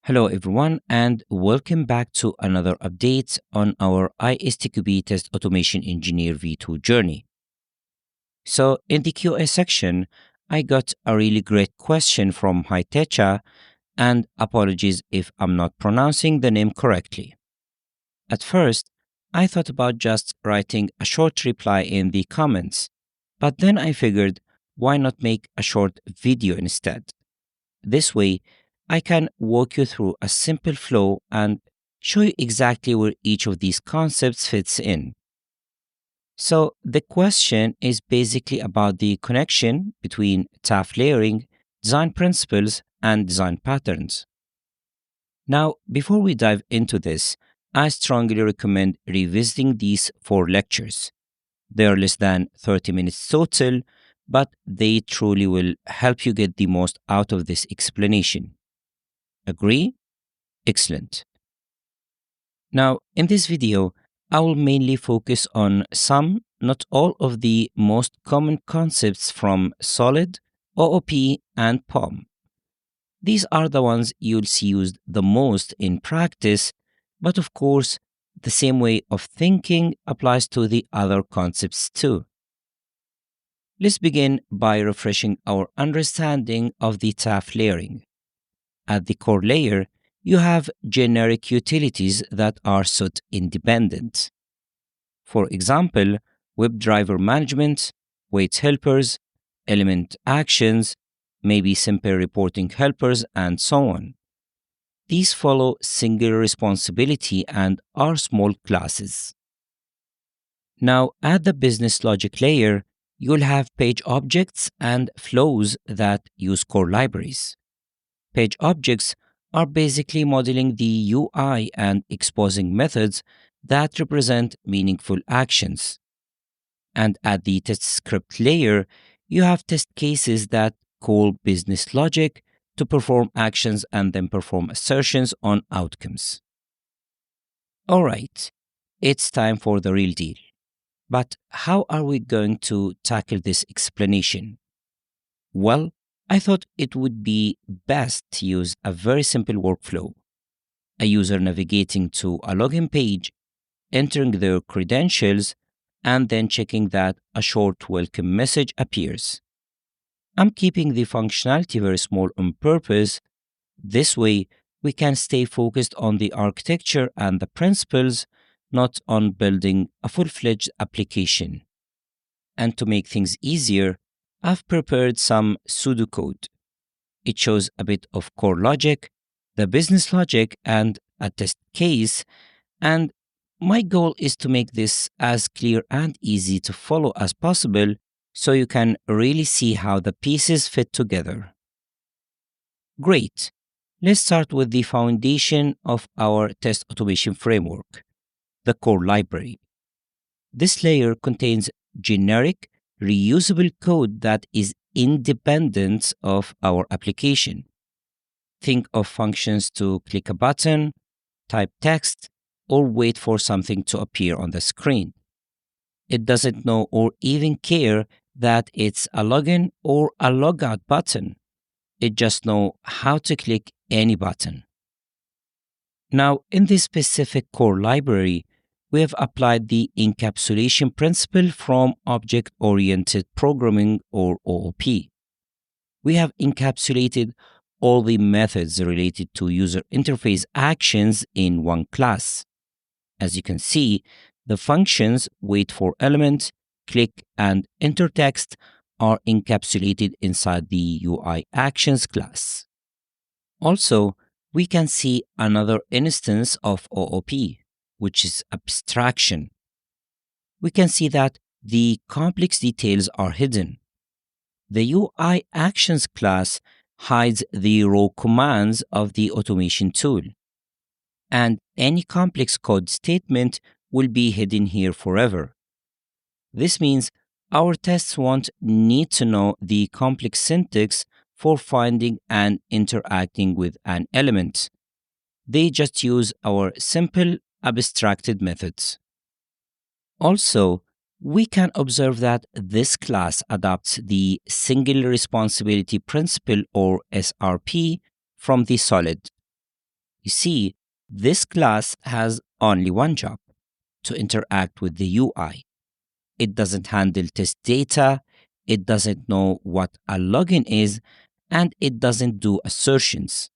Hello everyone and welcome back to another update on our ISTQB Test Automation Engineer V2 journey. So in the QA section, I got a really great question from Haitecha, and apologies if I'm not pronouncing the name correctly. At first, I thought about just writing a short reply in the comments, but then I figured why not make a short video instead? This way, I can walk you through a simple flow and show you exactly where each of these concepts fits in. So, the question is basically about the connection between TAF-Layering, design principles, and design patterns. Now, before we dive into this, I strongly recommend revisiting these 4 lectures. They are less than 30 minutes total, but they truly will help you get the most out of this explanation. Agree? Excellent. Now, in this video, I will mainly focus on some, not all of the most common concepts from Solid, OOP, and POM. These are the ones you'll see used the most in practice, but of course, the same way of thinking applies to the other concepts too. Let's begin by refreshing our understanding of the TAF layering. At the core layer, you have generic utilities that are SOT independent. For example, WebDriver management, wait helpers, element actions, maybe simple reporting helpers, and so on. These follow single responsibility and are small classes. Now, at the business logic layer, you'll have page objects and flows that use core libraries. Page objects are basically modeling the UI and exposing methods that represent meaningful actions. And at the test script layer, you have test cases that call business logic to perform actions and then perform assertions on outcomes. All right, it's time for the real deal. But how are we going to tackle this explanation? Well, I thought it would be best to use a very simple workflow. A user navigating to a login page, entering their credentials, and then checking that a short welcome message appears. I'm keeping the functionality very small on purpose. This way, we can stay focused on the architecture and the principles, not on building a full-fledged application. And to make things easier, I've prepared some pseudocode. It shows a bit of core logic, the business logic, and a test case. And my goal is to make this as clear and easy to follow as possible so you can really see how the pieces fit together. Great. Let's start with the foundation of our test automation framework, the core library. This layer contains generic, reusable code that is independent of our application. Think of functions to click a button, type text, or wait for something to appear on the screen. It doesn't know or even care that it's a login or a logout button. It just knows how to click any button. Now, in this specific core library, we have applied the encapsulation principle from object-oriented programming or OOP. We have encapsulated all the methods related to user interface actions in one class. As you can see, the functions wait for element, click, and enter text are encapsulated inside the UI actions class. Also, we can see another instance of OOP, which is abstraction. We can see that the complex details are hidden. The UI actions class hides the raw commands of the automation tool. And any complex code statement will be hidden here forever. This means our tests won't need to know the complex syntax for finding and interacting with an element. They just use our simple abstracted methods. Also, we can observe that this class adopts the single responsibility principle or SRP from the solid. You see, this class has only one job: to interact with the UI. It doesn't handle test data, it doesn't know what a login is, and it doesn't do assertions.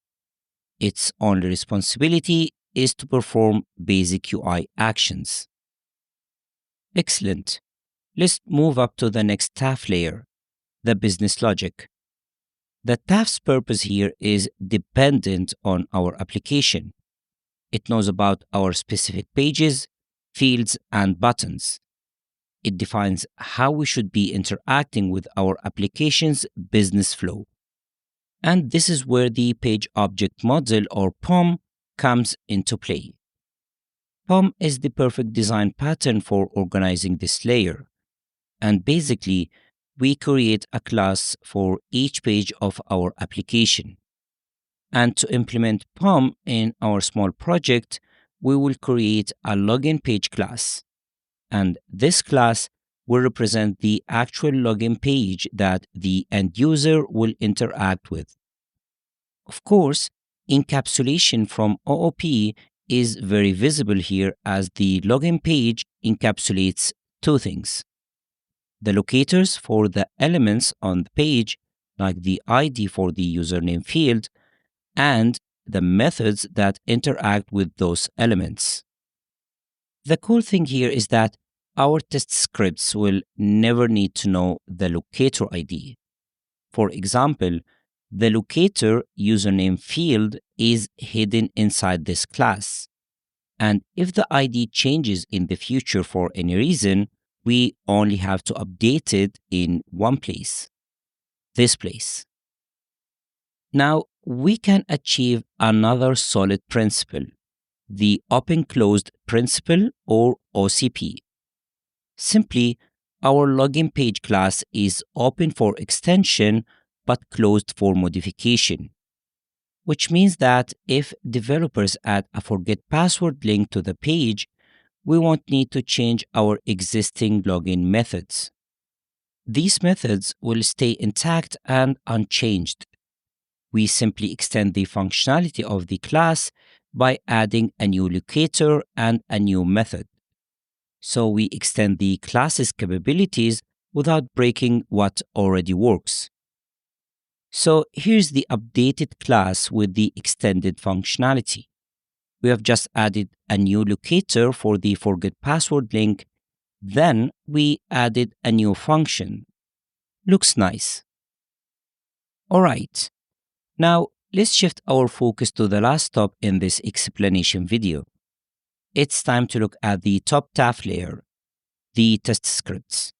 Its only responsibility is to perform basic UI actions. Excellent. Let's move up to the next TAF layer, the business logic. The TAF's purpose here is dependent on our application. It knows about our specific pages, fields, and buttons. It defines how we should be interacting with our application's business flow. And this is where the Page Object Model, or POM, comes into play. POM is the perfect design pattern for organizing this layer. And basically, we create a class for each page of our application. And to implement POM in our small project, we will create a login page class. And this class will represent the actual login page that the end user will interact with. Of course, encapsulation from OOP is very visible here, as the login page encapsulates two things: the locators for the elements on the page, like the ID for the username field, and the methods that interact with those elements. The cool thing here is that our test scripts will never need to know the locator ID. For example, the locator username field is hidden inside this class. And if the ID changes in the future for any reason, we only have to update it in one place, this place. Now, we can achieve another solid principle, the open-closed principle, or OCP. Simply, our login page class is open for extension but closed for modification, which means that if developers add a forget password link to the page, we won't need to change our existing login methods. These methods will stay intact and unchanged. We simply extend the functionality of the class by adding a new locator and a new method. So we extend the class's capabilities without breaking what already works. So here's the updated class with the extended functionality. We have just added a new locator for the forget password link. Then we added a new function. Looks nice. All right. Now let's shift our focus to the last stop in this explanation video. It's time to look at the top TAF layer, the test scripts.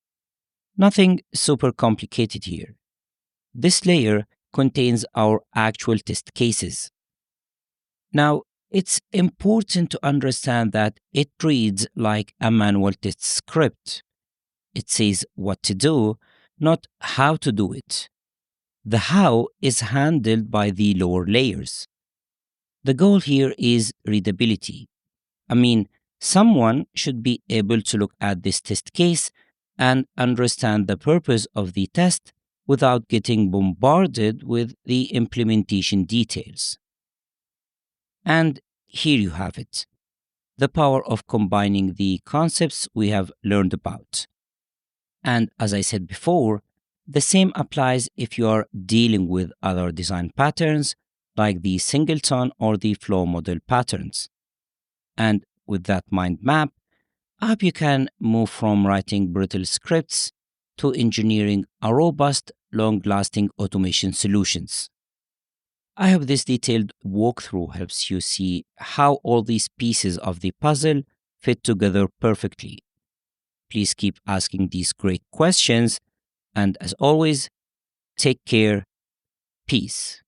Nothing super complicated here. This layer contains our actual test cases. Now, it's important to understand that it reads like a manual test script. It says what to do, not how to do it. The how is handled by the lower layers. The goal here is readability. Someone should be able to look at this test case and understand the purpose of the test without getting bombarded with the implementation details. And here you have it, the power of combining the concepts we have learned about. And as I said before, the same applies if you are dealing with other design patterns like the singleton or the flow model patterns. And with that mind map, I hope you can move from writing brittle scripts to engineering a robust, long-lasting automation solutions. I hope this detailed walkthrough helps you see how all these pieces of the puzzle fit together perfectly. Please keep asking these great questions, and as always, take care. Peace.